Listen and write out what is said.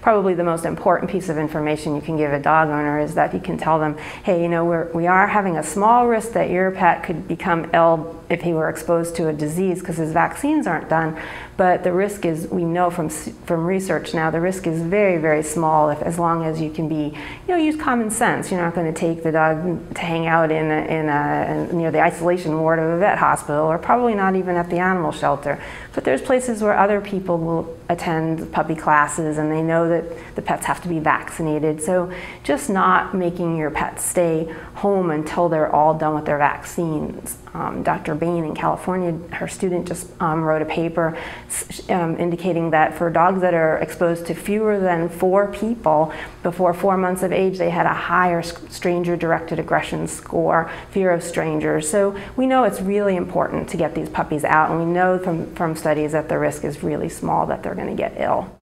probably the most important piece of information you can give a dog owner is that you can tell them, hey, you know, we are having a small risk that your pet could become ill if he were exposed to a disease because his vaccines aren't done. But the risk is, we know from research now, the risk is very, very small as long as you can use common sense. You're not going to take the dog to hang out near the isolation ward of a vet hospital, or probably not even at the animal shelter. But there's places where other people will attend puppy classes and they know that the pets have to be vaccinated. So just not making your pets stay home until they're all done with their vaccines. Dr. Bain in California, her student just wrote a paper indicating that for dogs that are exposed to fewer than 4 people before 4 months of age, they had a higher stranger-directed aggression score, fear of strangers. So we know it's really important to get these puppies out, and we know from studies that the risk is really small that they're going to get ill.